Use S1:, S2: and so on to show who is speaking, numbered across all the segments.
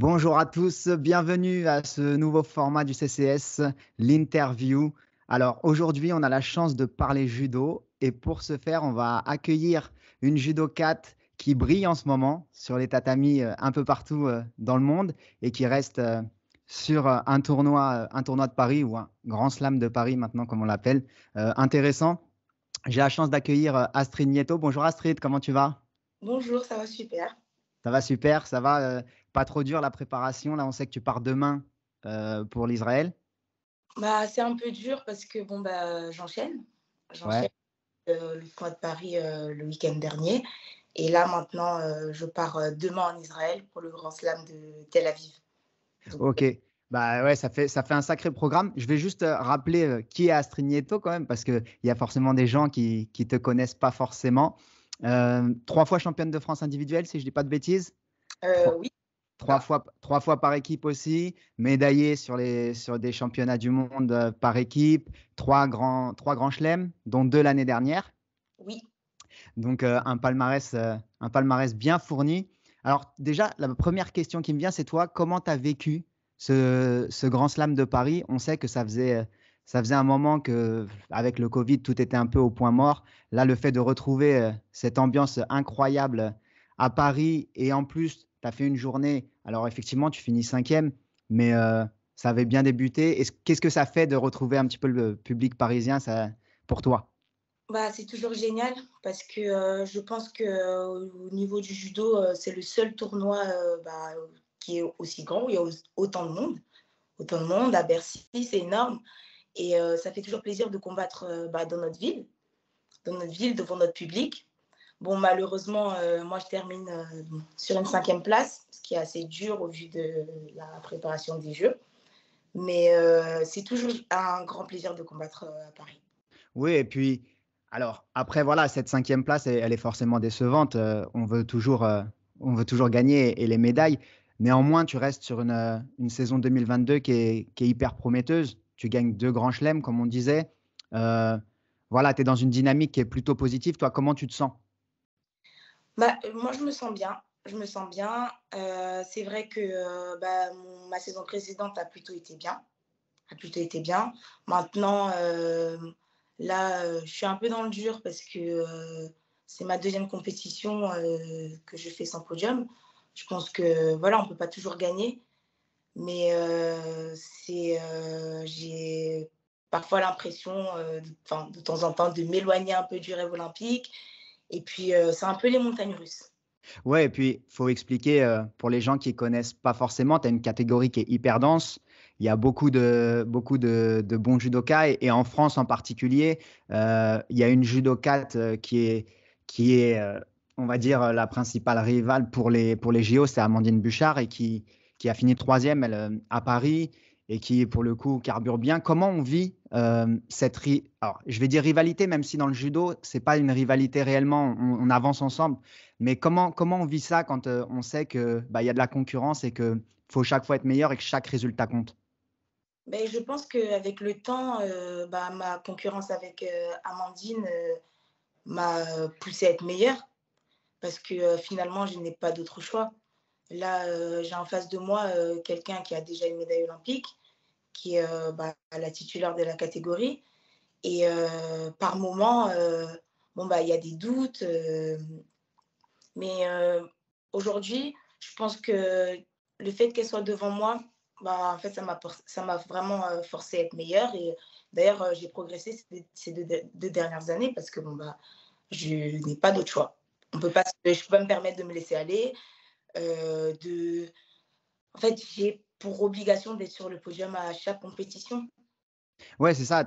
S1: Bonjour à tous, bienvenue à ce nouveau format du CCS, l'interview. Alors aujourd'hui, on a la chance de parler judo et pour ce faire, on va accueillir une judokate qui brille en ce moment sur les tatamis un peu partout dans le monde et qui reste sur un tournoi de Paris ou un grand slam de Paris maintenant comme on l'appelle. Intéressant. J'ai la chance d'accueillir Astrid Nieto. Bonjour Astrid, comment tu vas?
S2: Bonjour, ça va super.
S1: Ça va super, ça va, pas trop dur la préparation? Là, on sait que tu pars demain, pour l'Israël?
S2: Bah, c'est un peu dur parce que bon, bah, j'enchaîne,
S1: Ouais,
S2: le tournoi de Paris, le week-end dernier et là maintenant, je pars, demain en Israël pour le Grand Slam de Tel Aviv. Donc
S1: OK. Bah, ouais, ça fait un sacré programme. Je vais juste, rappeler, qui est Astrid Nieto quand même, parce qu'il y a forcément des gens qui te connaissent pas forcément. 3 fois championne de France individuelle, si je dis pas de bêtises? Trois
S2: oui,
S1: 3
S2: ça.
S1: fois 3 fois par équipe aussi, médaillée sur des championnats du monde, par équipe, 3 grands chelems, dont 2 l'année dernière.
S2: Oui.
S1: Donc, un palmarès bien fourni. Alors déjà, la première question qui me vient, c'est toi, comment tu as vécu ce Grand Slam de Paris? On sait que ça faisait un moment qu'avec le Covid, tout était un peu au point mort. Là, le fait de retrouver, cette ambiance incroyable à Paris et en plus, tu as fait une journée alors effectivement, tu finis 5e, mais, ça avait bien débuté. Qu'est-ce que ça fait de retrouver un petit peu le public parisien, ça, pour toi?
S2: Bah, c'est toujours génial parce que, je pense que, au niveau du judo, c'est le seul tournoi, bah, qui est aussi grand, où il y a autant de monde. Autant de monde à Bercy, c'est énorme et ça fait toujours plaisir de combattre, bah, dans notre ville, devant notre public. Bon, malheureusement, moi, je termine sur une 5e place, ce qui est assez dur au vu de la préparation des Jeux. Mais c'est toujours un grand plaisir de combattre à Paris.
S1: Oui et puis, alors après voilà, cette 5e place, elle est forcément décevante, on veut toujours gagner et les médailles. Néanmoins, tu restes sur une saison 2022 qui est hyper prometteuse. Tu gagnes 2 grands chelems, comme on disait. Voilà, tu es dans une dynamique qui est plutôt positive. Toi, comment tu te sens?
S2: Bah, moi, je me sens bien. Je me sens bien. C'est vrai que bah, ma saison précédente a plutôt été bien. Maintenant, là, je suis un peu dans le dur parce que c'est ma deuxième compétition que je fais sans podium. Je pense que voilà, on peut pas toujours gagner. Mais j'ai parfois l'impression, de temps en temps, de m'éloigner un peu du rêve olympique et puis, c'est un peu les montagnes russes.
S1: Ouais et puis, il faut expliquer, pour les gens qui connaissent pas forcément, tu as une catégorie qui est hyper dense. Il y a beaucoup de bons judokas et en France en particulier, il y a une judokate, qui est, on va dire, la principale rivale pour les JO, c'est Amandine Buchard et qui a fini 3e elle, à Paris et qui, pour le coup, carbure bien. Comment on vit, cette ri alors je vais dire rivalité, même si dans le judo, c'est pas une rivalité réellement, on avance ensemble. Mais comment on vit ça quand, on sait que, bah, il y a de la concurrence et qu'il faut chaque fois être meilleur et que chaque résultat compte?
S2: Beh, je pense qu'avec le temps, bah, ma concurrence avec, Amandine, m'a poussée à être meilleure parce que, finalement, je n'ai pas d'autre choix. Là, j'ai en face de moi, quelqu'un qui a déjà une médaille olympique, qui est, bah, la titulaire de la catégorie et par moment, bon, bah, il y a des doutes, mais aujourd'hui, je pense que le fait qu'elle soit devant moi, bah, en fait, ça m'a vraiment, forcée à être meilleure et d'ailleurs, j'ai progressé ces 2 dernières années parce que bon, bah, je n'ai pas d'autre choix. Je peux pas me permettre de me laisser aller, de en fait, j'ai pour obligation d'être sur le podium à chaque compétition.
S1: Ouais, c'est ça,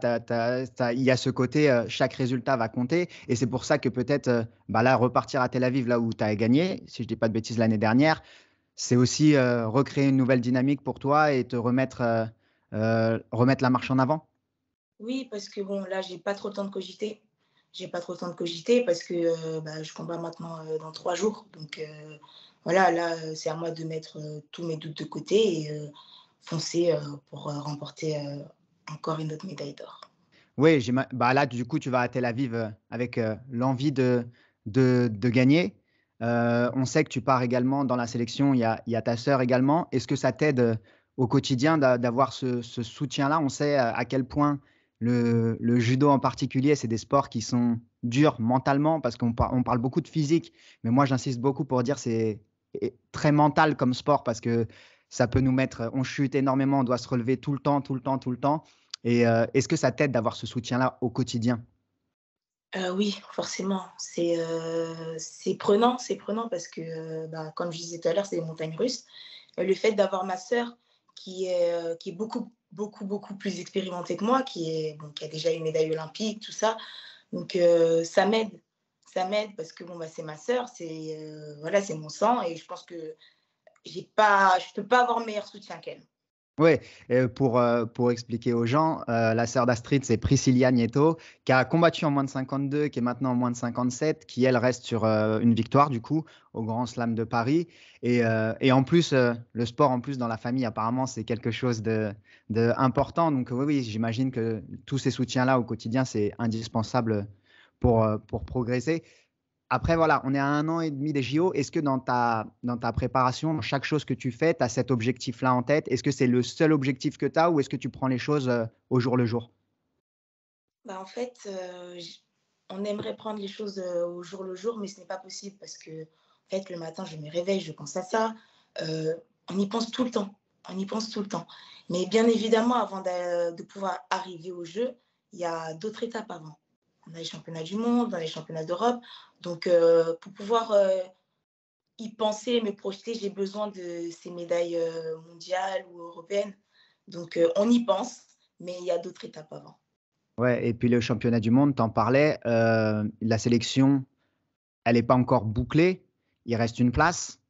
S1: il y a ce côté, chaque résultat va compter et c'est pour ça que peut-être, bah, là, repartir à Tel Aviv, là où tu as gagné, si je dis pas de bêtises l'année dernière, c'est aussi, recréer une nouvelle dynamique pour toi et te remettre la marche en avant?
S2: Oui, parce que bon, là, j'ai pas trop le temps de cogiter. J'ai pas trop le temps de cogiter parce que, bah, je combats maintenant, dans 3 jours. Donc, voilà, là, c'est à moi de mettre, tous mes doutes de côté et foncer, pour, remporter, encore une autre médaille d'or.
S1: Oui, bah, là, du coup, tu vas à Tel Aviv, avec, l'envie de gagner. On sait que tu pars également dans la sélection, il y a ta sœur également. Est-ce que ça t'aide au quotidien d'avoir ce soutien-là? On sait à quel point le judo en particulier, c'est des sports qui sont durs mentalement parce on parle beaucoup de physique, mais moi j'insiste beaucoup pour dire c'est très mental comme sport parce que ça peut nous mettre, on chute énormément, on doit se relever tout le temps, tout le temps, tout le temps. Et est-ce que ça t'aide d'avoir ce soutien-là au quotidien?
S2: Oui, forcément, c'est prenant parce que, bah, comme je disais tout à l'heure, c'est des montagnes russes. Le fait d'avoir ma sœur qui est beaucoup, beaucoup, beaucoup plus expérimentée que moi, qui a déjà une médaille olympique, tout ça, donc ça m'aide parce que bon, bah, c'est ma sœur, voilà, c'est mon sang et je pense que je peux pas avoir meilleur soutien qu'elle.
S1: Oui, pour expliquer aux gens, la sœur d'Astrid, c'est Priscilla Nieto, qui a combattu en moins de 52, qui est maintenant en moins de 57, qui elle reste sur, une victoire du coup au Grand Slam de Paris et en plus, le sport en plus dans la famille apparemment c'est quelque chose de important donc oui, oui, j'imagine que tous ces soutiens-là au quotidien, c'est indispensable, pour progresser. Après, voilà, on est à 1 an et demi des JO. Est-ce que dans ta préparation, dans chaque chose que tu fais, tu as cet objectif-là en tête? Est-ce que c'est le seul objectif que tu as ou est-ce que tu prends les choses au jour le jour?
S2: Bah, en fait, on aimerait prendre les choses, au jour le jour, mais ce n'est pas possible parce que en fait, le matin, je me réveille, je pense à ça, heu, on y pense tout le temps, on y pense tout le temps. Mais bien évidemment, avant de pouvoir arriver aux Jeux, il y a d'autres étapes avant. On a les championnats du monde, on a les championnats d'Europe, donc pour pouvoir, y penser, me projeter, j'ai besoin de ces médailles, mondiales ou européennes. Donc on y pense, mais il y a d'autres étapes avant.
S1: Ouais et puis le championnat du monde, tu en parlais, la sélection, elle est pas encore bouclée. Il reste une place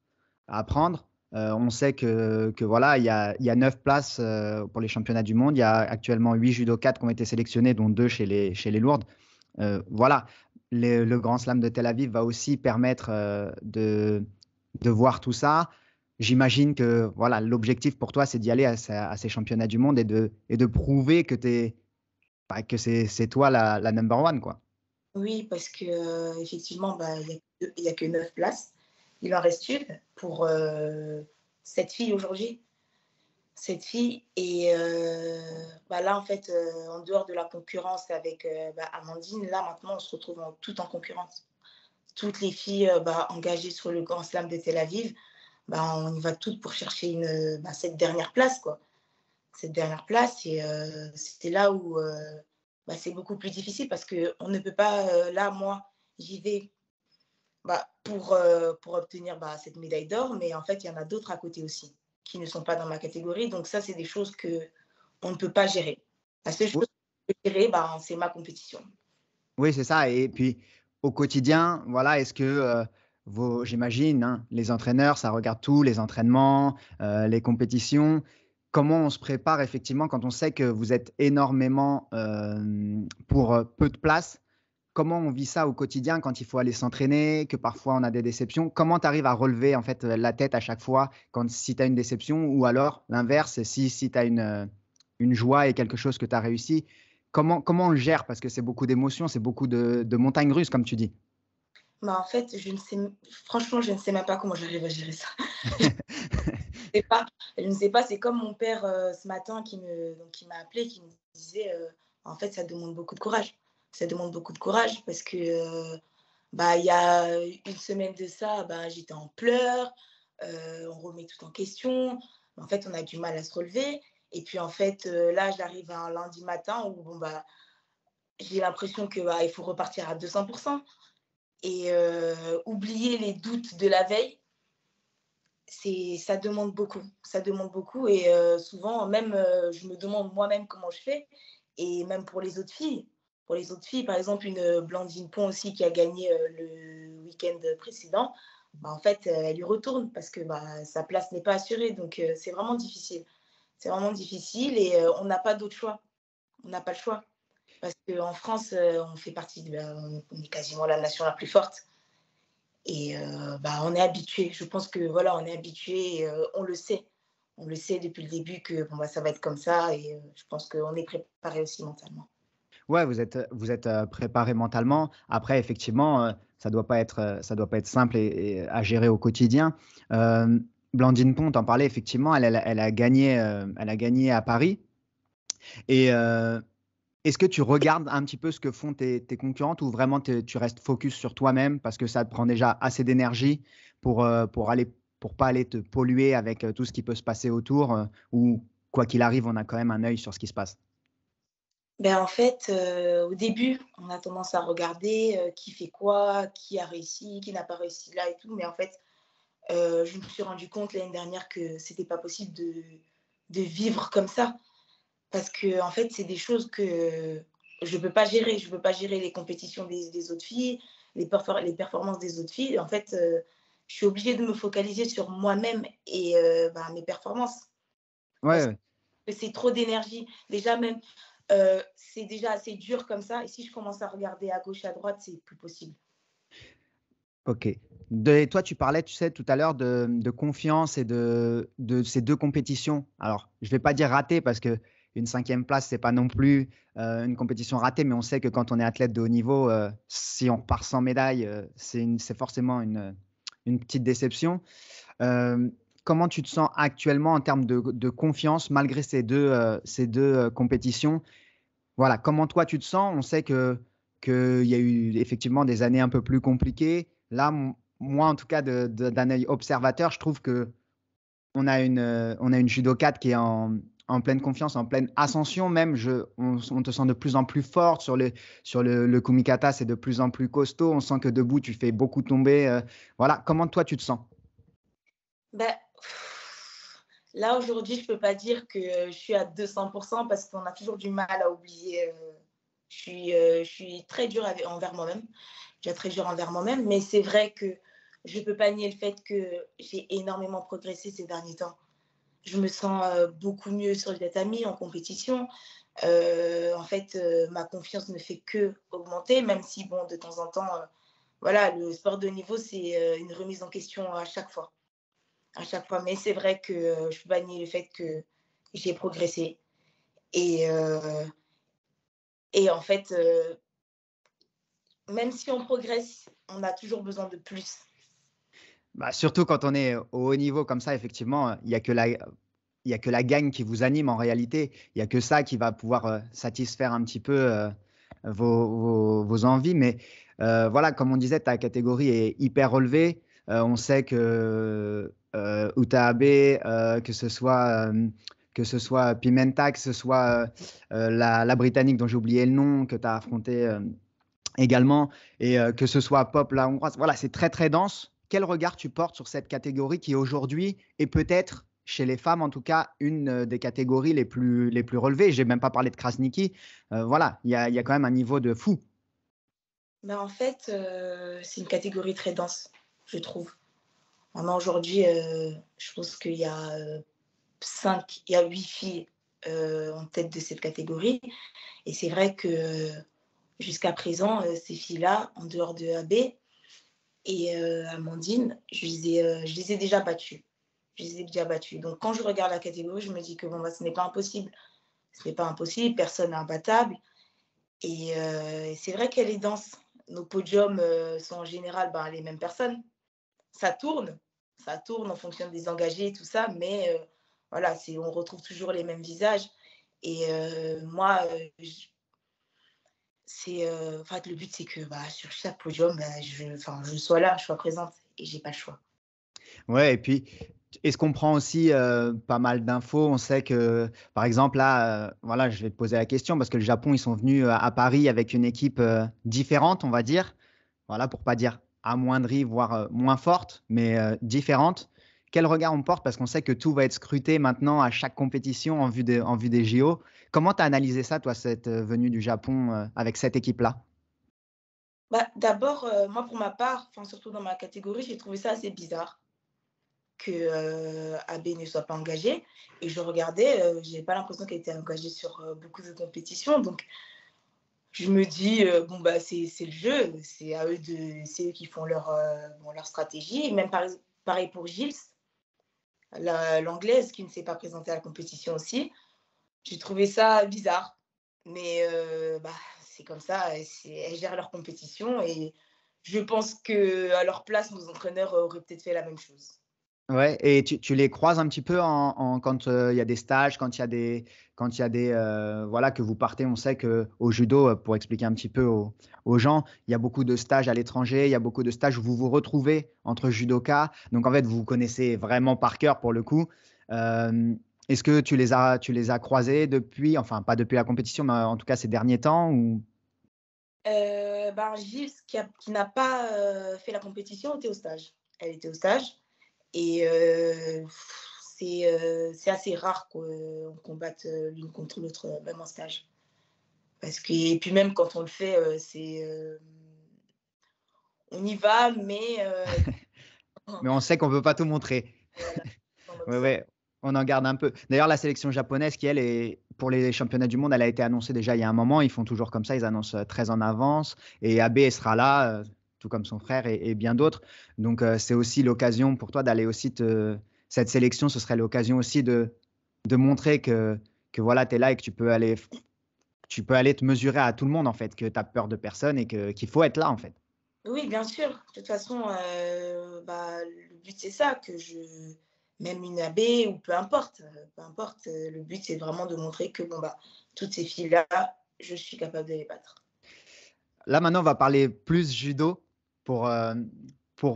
S1: à prendre. On sait que voilà, il y a 9 places, pour les championnats du monde. Il y a actuellement 8 judokas qui ont été sélectionnés, dont 2 chez les lourdes. Voilà, le Grand Slam de Tel Aviv va aussi permettre, de voir tout ça. J'imagine que voilà, l'objectif pour toi, c'est d'y aller à ces championnats du monde et de prouver que c'est toi la number one, quoi.
S2: Oui, parce que, effectivement, bah, il y a que 9 places. Il en reste une pour, 7 filles aujourd'hui. 7 filles et bah, là, en fait, en dehors de la concurrence avec, bah, Amandine, là, maintenant, on se retrouve toutes en concurrence. Toutes les filles, bah, engagées sur le Grand Slam de Tel Aviv, bah, on y va toutes pour chercher bah, cette dernière place, quoi. Cette dernière place et c'est là où, bah, c'est beaucoup plus difficile parce qu'on ne peut pas, là, moi, j'y vais, bah, pour obtenir, bah, cette médaille d'or, mais en fait, il y en a d'autres à côté aussi, qui ne sont pas dans ma catégorie. Donc ça, c'est des choses qu'on ne peut pas gérer. La seule chose
S1: Ou
S2: que je peux gérer, bah, c'est ma compétition.
S1: oui, c'est ça et puis au quotidien, voilà, est-ce que, vos j'imagine, hein, les entraîneurs, ça regarde tout, les entraînements, les compétitions. Comment on se prépare effectivement quand on sait que vous êtes énormément, pour, peu de place? Comment on vit ça au quotidien quand il faut aller s'entraîner, que parfois on a des déceptions? Comment tu arrives à relever en fait, la tête à chaque fois si tu as une déception ou alors l'inverse, si tu as une joie et quelque chose que tu as réussi? Comment on le gère? Parce que c'est beaucoup d'émotions, c'est beaucoup de montagnes russes comme tu dis.
S2: Bah, en fait, franchement, je ne sais même pas comment j'arrive à gérer ça. Sais pas, je ne sais pas, c'est comme mon père, ce matin qui m'a appelé qui me disait, en fait, ça demande beaucoup de courage. Ça demande beaucoup de courage parce que, bah, il y a une semaine de ça, bah, j'étais en pleurs, on remet tout en question. En fait, on a du mal à se relever et puis, en fait, là, j'arrive un lundi matin où bon, bah, j'ai l'impression que, bah, il faut repartir à 200 et oublier les doutes de la veille ça demande beaucoup et souvent même, je me demande moi-même comment je fais et même pour les autres filles. Pour les autres filles, par exemple, une, Blandine Pont aussi qui a gagné, le week-end précédent, bah, en fait, elle y retourne parce que, bah, sa place n'est pas assurée donc c'est vraiment difficile. C'est vraiment difficile et on n'a pas d'autre choix. On n'a pas le choix parce qu'en France, on fait partie on est quasiment la nation la plus forte. Et bah, on est habitué. Je pense que voilà, on est habitué et on le sait. On le sait depuis le début que bon, bah, ça va être comme ça et je pense qu'on est préparé aussi mentalement.
S1: Ouais, vous êtes préparés mentalement. Après effectivement, ça doit pas être simple et à gérer au quotidien. Blandine Pont, t'en parlais effectivement, elle a gagné à Paris. Et est-ce que tu regardes un petit peu ce que font tes concurrentes ou vraiment tu restes focus sur toi-même parce que ça te prend déjà assez d'énergie pour pas aller te polluer avec tout ce qui peut se passer autour ou quoi qu'il arrive, on a quand même un œil sur ce qui se passe?
S2: Ben, en fait, au début, on a tendance à regarder, qui fait quoi, qui a réussi, qui n'a pas réussi là et tout. Mais en fait, je me suis rendu compte l'année dernière que c'était pas possible de vivre comme ça. Parce que en fait, c'est des choses que je peux pas gérer. Je peux pas gérer les compétitions des autres filles, les performances des autres filles. En fait, je suis obligée de me focaliser sur moi-même et bah, mes performances.
S1: Ouais,
S2: Parce
S1: ouais.
S2: que c'est trop d'énergie. Déjà même, c'est déjà assez dur comme ça et si je commence à regarder à gauche, à droite, c'est plus possible.
S1: OK. Toi, tu parlais, tu sais, tout à l'heure de confiance et de ces 2 compétitions. Alors, je vais pas dire ratées parce qu'une 5e place, c'est pas non plus, une compétition ratée, mais on sait que quand on est athlète de haut niveau, si on repart sans médaille, c'est forcément une petite déception. Comment tu te sens actuellement en termes de confiance malgré ces 2 compétitions? Voilà, comment toi tu te sens? On sait qu'il y a eu effectivement des années un peu plus compliquées. Là, moi en tout cas d'un œil observateur, je trouve que on a une judokate qui est en pleine confiance, en pleine ascension même. On te sent de plus en plus forte sur le kumikata, c'est de plus en plus costaud. On sent que debout, tu fais beaucoup tomber. Voilà, comment toi tu te sens?
S2: Bah, là, aujourd'hui, je peux pas dire que je suis à 200% parce qu'on a toujours du mal à oublier. Je suis très dure envers moi-même. Je suis très dure envers moi-même, mais c'est vrai que je peux pas nier le fait que j'ai énormément progressé ces derniers temps. Je me sens beaucoup mieux sur le tatami en compétition. En fait, ma confiance ne fait que augmenter, même si, bon, de temps en temps, voilà, le sport de haut niveau, c'est une remise en question à chaque fois. À chaque fois. Mais c'est vrai que je ne peux pas nier le fait que j'ai progressé. Et, euh, et en fait, même si on progresse, on a toujours besoin de plus.
S1: Bah, surtout quand on est au haut niveau comme ça, effectivement, il y a que la gagne qui vous anime en réalité. Il y a que ça qui va pouvoir, satisfaire un petit peu, vos envies. Mais, voilà, comme on disait, ta catégorie est hyper relevée. On sait que, Uta Abe, que ce soit Pimenta, que ce soit, la Britannique dont j'ai oublié le nom, que tu as affrontée, également et que ce soit pop, la hongroise, voilà, c'est très, très dense. Quel regard tu portes sur cette catégorie qui aujourd'hui est peut-être, chez les femmes en tout cas, une des catégories les plus relevées? J'ai même pas parlé de Krasniki. Voilà, il y a quand même un niveau de fou.
S2: Mais en fait, c'est une catégorie très dense, je trouve. Vraiment, aujourd'hui, je pense qu'il y a il y a 8 filles en tête de cette catégorie. Et c'est vrai que jusqu'à présent, ces filles-là, en dehors de AB et Amandine, je les ai déjà battues. Je les ai déjà battues. Donc, quand je regarde la catégorie, je me dis que bon, bah, ce n'est pas impossible. Ce n'est pas impossible, personne n'est imbattable. Et c'est vrai qu'elle est dense. Nos podiums sont en général bah, les mêmes personnes. Ça tourne, ça tourne en fonction des engagés et tout ça, mais voilà, on retrouve toujours les mêmes visages. Et moi, en fait, le but, c'est que bah, sur chaque podium, bah, je sois là, je sois présente et j'ai pas le choix.
S1: Ouais et puis, est-ce qu'on prend aussi, pas mal d'infos? On sait que, par exemple, là, voilà, je vais te poser la question parce que le Japon, ils sont venus, à Paris avec une équipe, différente, on va dire. Voilà, pour pas dire amoindrie, voire, moins forte, mais, différente. Quel regard on porte? Parce qu'on sait que tout va être scruté maintenant à chaque compétition en vue des JO. Comment tu as analysé ça, toi, cette, venue du Japon, avec cette équipe-là?
S2: Bah, d'abord, moi, pour ma part, enfin, surtout dans ma catégorie, j'ai trouvé ça assez bizarre que AB ne soit pas engagée. Et je regardais, je n'avais pas l'impression qu'elle était engagée sur beaucoup de compétitions. Donc, je me dis, bon, bah, c'est le jeu, c'est eux qui font leur stratégie. Même pareil pour Gilles, l'anglaise qui ne s'est pas présentée à la compétition aussi. J'ai trouvé ça bizarre. Mais bah, c'est comme ça, elle gère leur compétition et je pense qu'à leur place, nos entraîneurs auraient peut-être fait la même chose.
S1: Ouais, et tu les croises un petit peu quand, il y a des stages, quand il y a des, voilà, que vous partez. On sait qu'au judo, pour expliquer un petit peu aux gens, il y a beaucoup de stages à l'étranger, il y a beaucoup de stages où vous vous retrouvez entre judokas. Donc en fait, vous vous connaissez vraiment par cœur pour le coup. Est-ce que tu les as croisés depuis, enfin pas depuis la compétition, mais en tout cas ces derniers temps ou?
S2: Ben, Gilles qui n'a pas, fait la compétition était au stage. Elle était au stage et c'est assez rare qu'on combatte, l'une contre l'autre, même en stage. Parce que et puis même quand on le fait, on y va, mais
S1: Mais on sait qu'on ne peut pas tout montrer.
S2: voilà, en mode
S1: Ouais,
S2: ça.
S1: ouais, on en garde un peu. D'ailleurs, la sélection japonaise qui, elle, est pour les championnats du monde, elle a été annoncée déjà il y a un moment. Ils font toujours comme ça, ils annoncent, très en avance et Abe, elle sera là, tout comme son frère et bien d'autres. Donc, c'est aussi l'occasion pour toi d'aller aussi cette sélection, ce serait l'occasion aussi de montrer que voilà, tu es là et que tu peux aller te mesurer à tout le monde, en fait, que tu as peur de personne et qu'il faut être là, en fait.
S2: Oui, bien sûr. De toute façon, bah, le but, c'est ça, même une AB ou peu importe, le but, c'est vraiment de montrer que, bon, bah, toutes ces filles-là, je suis capable de les battre.
S1: Là, maintenant, on va parler plus judo pour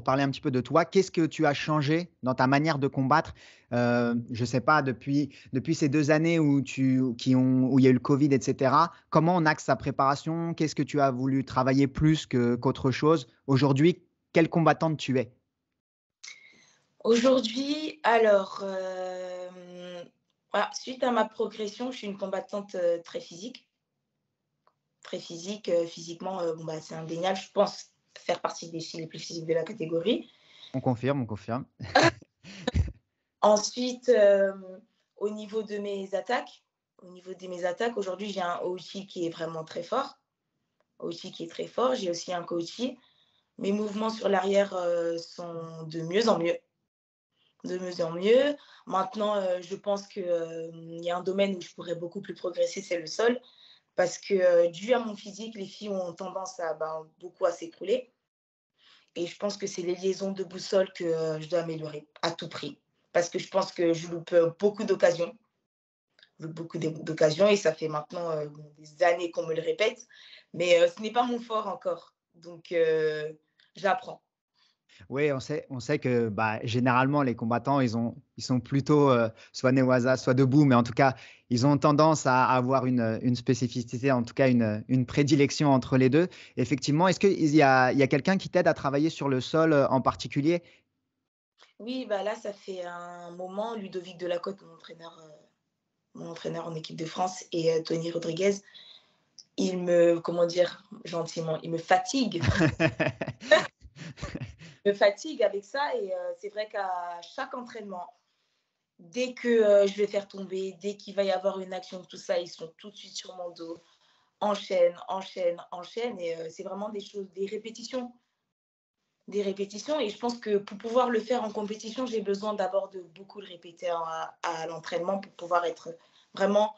S1: parler un petit peu de toi. Qu'est-ce que tu as changé dans ta manière de combattre? Je ne sais pas, depuis ces 2 années où il y a eu le covid et cetera, comment on axe sa préparation? Qu'est-ce que tu as voulu travailler plus qu'autre chose? Aujourd'hui, quelle combattante tu es?
S2: Aujourd'hui, alors, voilà, suite à ma progression, je suis une combattante, très physique, physiquement, bon, bah, c'est indéniable. Je pense faire partie des filles les plus physiques de la catégorie.
S1: On confirme, on confirme.
S2: Ensuite, au niveau de mes attaques, aujourd'hui, j'ai un outil qui est vraiment très fort. Outil qui est très fort. J'ai aussi un coaching. Mes mouvements sur l'arrière, sont de mieux en mieux, de mieux en mieux. Maintenant, je pense que, il y a un domaine où je pourrais beaucoup plus progresser, c'est le sol. Parce que, dû à mon physique, les filles ont tendance à, ben, beaucoup à s'écrouler. Et je pense que c'est les liaisons de boussole que, je dois améliorer à tout prix. Parce que je pense que je loupe, beaucoup d'occasions et ça fait maintenant, des années qu'on me le répète. Mais, ce n'est pas mon fort encore. Donc, j'apprends.
S1: Oui, on sait que bah, généralement, les combattants, ils sont plutôt soit Newaza, soit debout, mais en tout cas, ils ont tendance à avoir une spécificité, en tout cas une prédilection entre les deux. Effectivement, est-ce qu'il y a quelqu'un qui t'aide à travailler sur le sol en particulier?
S2: Oui, bah, là, ça fait un moment, Ludovic Delacote, mon entraîneur en équipe de France et Tony Rodriguez, comment dire gentiment, il me fatigue. Me fatigue avec ça et c'est vrai qu'à chaque entraînement, dès que, je vais faire tomber, dès qu'il va y avoir une action, tout ça, ils sont tout de suite sur mon dos, enchaîne, enchaîne, enchaîne et c'est vraiment des choses, des répétitions et je pense que pour pouvoir le faire en compétition, j'ai besoin d'abord de beaucoup le répéter à l'entraînement pour pouvoir être vraiment,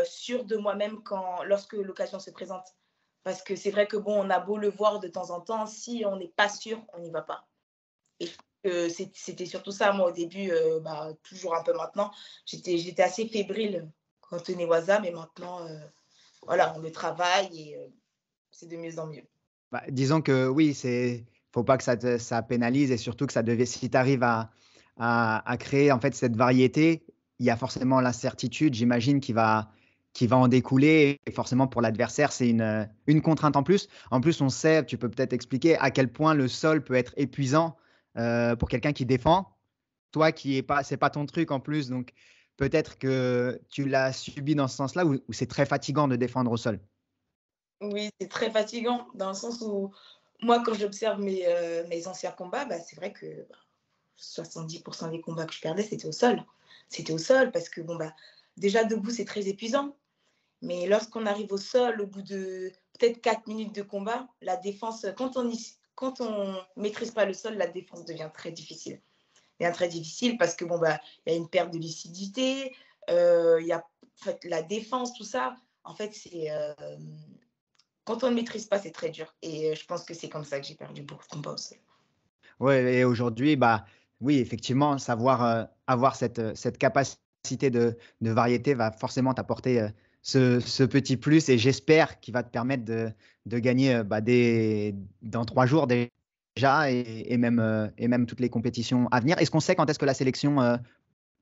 S2: sûre de moi-même lorsque l'occasion se présente. Parce que c'est vrai que bon, on a beau le voir de temps en temps, si on n'est pas sûr, on n'y va pas. Et je trouve que c'était surtout ça, moi, au début, bah, toujours un peu maintenant. J'étais assez fébrile quand on est Waza, mais maintenant, voilà, on le travaille et c'est de mieux en mieux.
S1: Bah, disons que oui, faut pas que ça pénalise et surtout que si tu arrives à créer en fait cette variété, il y a forcément l'incertitude, j'imagine, qui va en découler et forcément pour l'adversaire, c'est une contrainte en plus. En plus, on sait, tu peux peut-être expliquer à quel point le sol peut être épuisant, pour quelqu'un qui défend. Toi qui est pas c'est pas ton truc en plus, donc peut-être que tu l'as subi dans ce sens-là où c'est très fatigant de défendre au sol?
S2: Oui, c'est très fatigant dans le sens où moi, quand j'observe mes anciens combats, bah, c'est vrai que, bah, 70 des combats que je perdais, c'était au sol. C'était au sol parce que bon, bah, déjà debout, c'est très épuisant. Mais lorsqu'on arrive au sol, au bout de peut-être 4 minutes de combat, la défense, quand on maîtrise pas le sol, la défense devient très difficile. Devient très difficile parce que bon, bah, il y a une perte de lucidité, il y a en fait, la défense, tout ça. En fait, quand on ne maîtrise pas, c'est très dur. Et je pense que c'est comme ça que j'ai perdu beaucoup de combats aussi.
S1: Ouais et aujourd'hui, bah, oui, effectivement, savoir, avoir cette capacité de variété va forcément t'apporter, ce petit plus et j'espère qu'il va te permettre de gagner, bah, dès dans 3 jours déjà et même toutes les compétitions à venir. Est-ce qu'on sait quand est-ce que la sélection,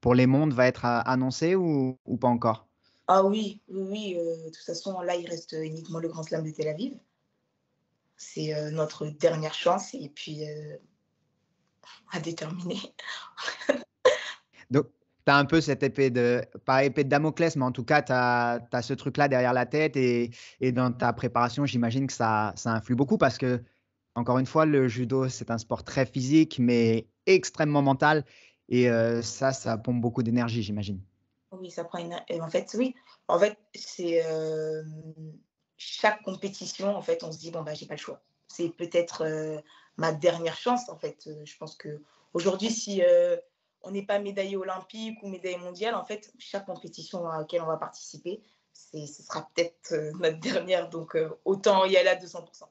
S1: pour les mondes va être a annoncée ou pas encore?
S2: Ah oui, oui, oui, de toute façon, là, il reste uniquement le Grand Slam de Tel Aviv. C'est notre dernière chance et puis à déterminer.
S1: Donc, tu as un peu cette épée de pas épée de Damoclès, mais en tout cas, tu as ce truc-là derrière la tête et dans ta préparation, j'imagine que ça influe beaucoup parce que encore une fois, le judo, c'est un sport très physique, mais extrêmement mental et ça pompe beaucoup d'énergie, j'imagine.
S2: Oui, ça prend une et en fait, oui, en fait, c'est, chaque compétition, en fait, on se dit: «Bon, bah, j'ai pas le choix». C'est peut-être, ma dernière chance, en fait, je pense qu'aujourd'hui, si, on n'est pas médaillé olympique ou médaillé mondiale, en fait, chaque compétition à laquelle on va participer, ce sera peut-être, notre dernière, donc autant y aller à 200%.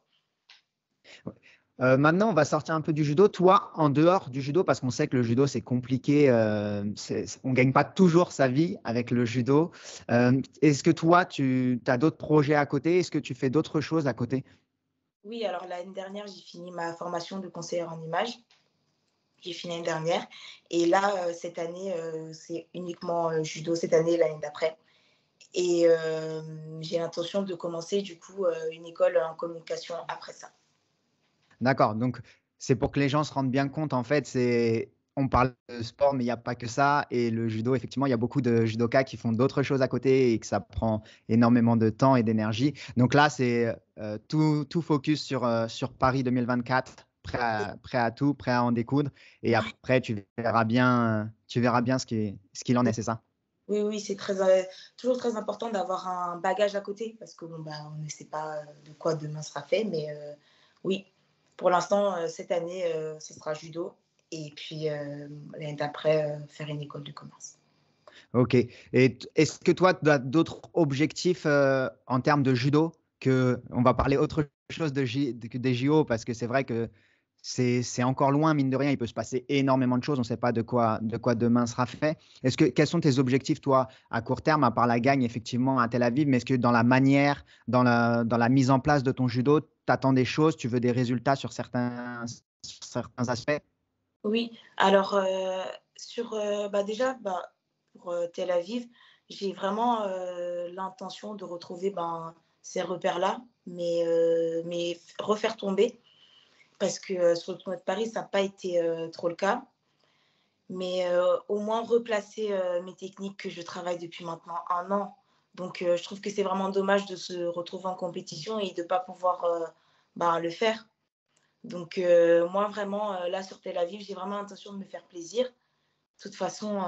S1: Maintenant, on va sortir un peu du judo. Toi, en dehors du judo, parce qu'on sait que le judo, c'est compliqué, on ne gagne pas toujours sa vie avec le judo. Est-ce que toi, tu as d'autres projets à côté? Est-ce que tu fais d'autres choses à côté?
S2: Oui, alors l'année dernière, j'ai fini ma formation de conseillère en images. J'ai fini l'année dernière et là, cette année, c'est uniquement, judo cette année et l'année d'après et j'ai l'intention de commencer du coup, une école en communication après ça.
S1: D'accord, donc c'est pour que les gens se rendent bien compte, en fait, c'est on parle de sport, mais il y a pas que ça et le judo, effectivement, il y a beaucoup de judokas qui font d'autres choses à côté et que ça prend énormément de temps et d'énergie. Donc là, c'est, tout focus sur Paris 2024, prêt à tout, prêt à en découdre et après tu verras bien ce qu'il en est, c'est ça?
S2: Oui, oui, c'est très, toujours très important d'avoir un bagage à côté parce que bon, bah, on ne sait pas, de quoi demain sera fait mais oui, pour l'instant, cette année, ce sera judo et puis, l'année d'après, faire une école de commerce.
S1: OK et est-ce que toi, tu as d'autres objectifs, en termes de judo? On va parler autre chose que des JO parce que c'est vrai que c'est encore loin, mine de rien, il peut se passer énormément de choses, on ne sait pas de quoi demain sera fait. Quels sont tes objectifs, toi, à court terme, à part la gagne effectivement à Tel Aviv, mais est-ce que dans la manière, dans la mise en place de ton judo, tu attends des choses, tu veux des résultats sur certains aspects?
S2: Oui, alors, bah, déjà, bah, pour, Tel Aviv, j'ai vraiment, l'intention de retrouver, ben, ces repères-là, mais refaire tomber parce que, sur le tournoi de Paris, ça n'a pas été, trop le cas. Mais, au moins replacer, mes techniques que je travaille depuis maintenant 1 an. Donc, je trouve que c'est vraiment dommage de se retrouver en compétition et de ne pas pouvoir, ben, le faire. Donc, moi vraiment, là sur Tel Aviv, j'ai vraiment l'intention de me faire plaisir. De toute façon,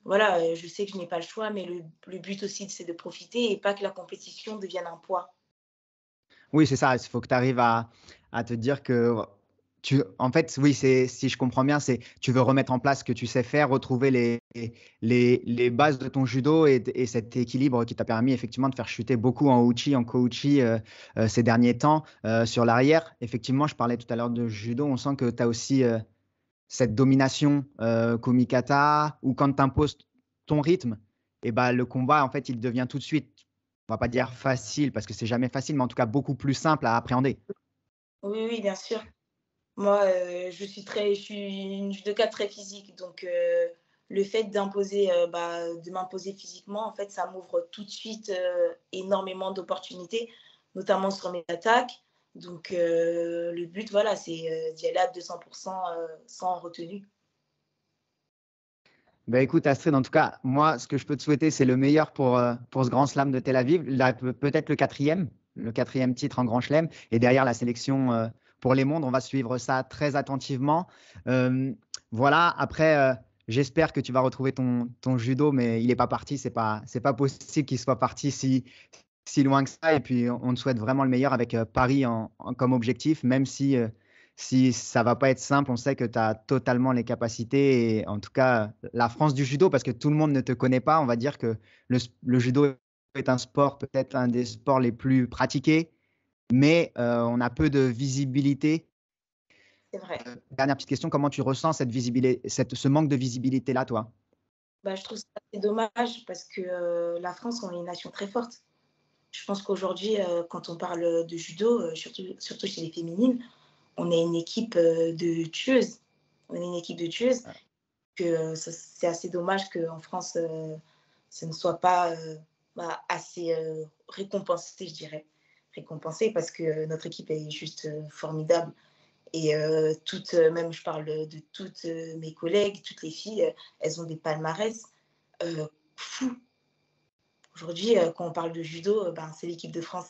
S2: voilà, je sais que je n'ai pas le choix, mais le but aussi, c'est de profiter et pas que la compétition devienne un poids.
S1: Oui, c'est ça. Il faut que tu arrives à te dire que en fait, oui, si je comprends bien, c'est tu veux remettre en place ce que tu sais faire, retrouver les bases de ton judo et cet équilibre qui t'a permis effectivement de faire chuter beaucoup en uchi, en ko-uchi, ces derniers temps, sur l'arrière. Effectivement, je parlais tout à l'heure de judo, on sent que tu as aussi, cette domination, kumikata ou quand tu imposes ton rythme et bah, le combat, en fait, il devient tout de suite, on va pas dire facile parce que c'est jamais facile, mais en tout cas beaucoup plus simple à appréhender.
S2: Oui, oui, bien sûr. Moi, je suis une judoka très physique, donc le fait d'imposer, bah, de m'imposer physiquement, en fait, ça m'ouvre tout de suite, énormément d'opportunités, notamment sur mes attaques. Donc le but, voilà, c'est, d'y aller à 200 sans retenue.
S1: Bah, écoute Astrid, en tout cas, moi, ce que je peux te souhaiter, c'est le meilleur pour ce Grand Slam de Tel Aviv. Là, peut-être le quatrième titre en Grand Chelem et derrière la sélection, pour les mondes. On va suivre ça très attentivement. Hem, voilà, après, j'espère que tu vas retrouver ton judo, mais il est pas parti. C'est pas possible qu'il soit parti si loin que ça et puis on te souhaite vraiment le meilleur avec, Paris comme objectif, même si ça va pas être simple, on sait que tu as totalement les capacités et en tout cas, la France du judo parce que tout le monde ne te connaît pas, on va dire que le judo est un sport, peut-être un des sports les plus pratiqués, mais on a peu de visibilité.
S2: C'est vrai.
S1: Dernière petite question, comment tu ressens cette visibilité, ce manque de visibilité-là, toi?
S2: Bah, je trouve ça assez dommage parce que la France, on est une nation très forte. Je pense qu'aujourd'hui, quand on parle de judo, surtout chez les féminines, on est une équipe de tueuses. On est une équipe de tueuses. Que c'est assez dommage qu'en France, ce ne soit pas assez récompensé, je dirais. Récompensé parce que notre équipe est juste formidable. Et même je parle de toutes mes collègues, toutes les filles, elles ont des palmarès fous. Aujourd'hui, quand on parle de judo, c'est l'équipe de France.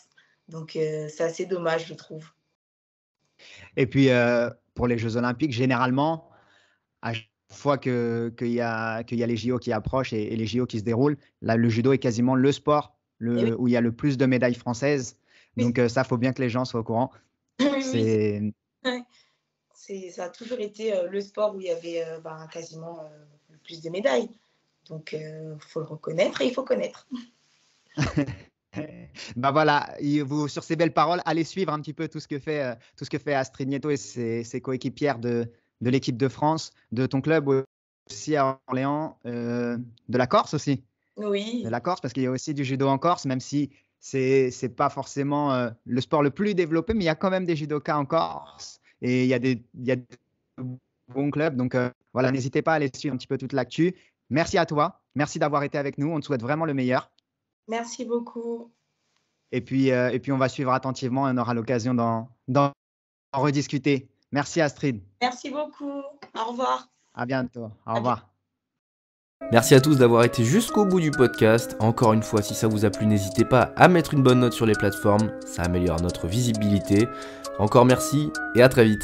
S2: Donc c'est assez dommage, je trouve.
S1: Et puis, pour les Jeux olympiques, généralement, à chaque fois qu'il y a les JO qui approchent et les JO qui se déroulent, là, le judo est quasiment le sport
S2: Et oui,
S1: où il y a le plus de médailles françaises.
S2: oui,
S1: Donc, ça, faut bien que les gens soient au courant.
S2: oui, oui,
S1: C'est
S2: ouais. Ça a toujours été le sport où il y avait quasiment le plus de médailles. Donc, il faut le reconnaître et il faut connaître.
S1: bah voilà, sur ces belles paroles, allez suivre un petit peu tout ce que fait Astrid Nieto et ses coéquipières de l'équipe de France, de ton club aussi à Orléans, de la Corse aussi. De
S2: Oui,
S1: la Corse, parce qu'il y a aussi du judo en Corse, même si c'est pas forcément le sport le plus développé, mais il y a quand même des judokas en Corse et il y a de bons clubs. Donc voilà, n'hésitez pas à aller suivre un petit peu toute l'actu. Merci à toi, merci d'avoir été avec nous. On te souhaite vraiment le meilleur.
S2: merci beaucoup.
S1: Et puis on va suivre attentivement et on aura l'occasion d'en rediscuter. Merci Astrid.
S2: Merci beaucoup. Au revoir.
S1: À bientôt. Au
S2: À bientôt.
S1: revoir.
S3: Merci à tous d'avoir été jusqu'au bout du podcast. Encore une fois, si ça vous a plu, n'hésitez pas à mettre une bonne note sur les plateformes, ça améliore notre visibilité. Encore merci et à très vite.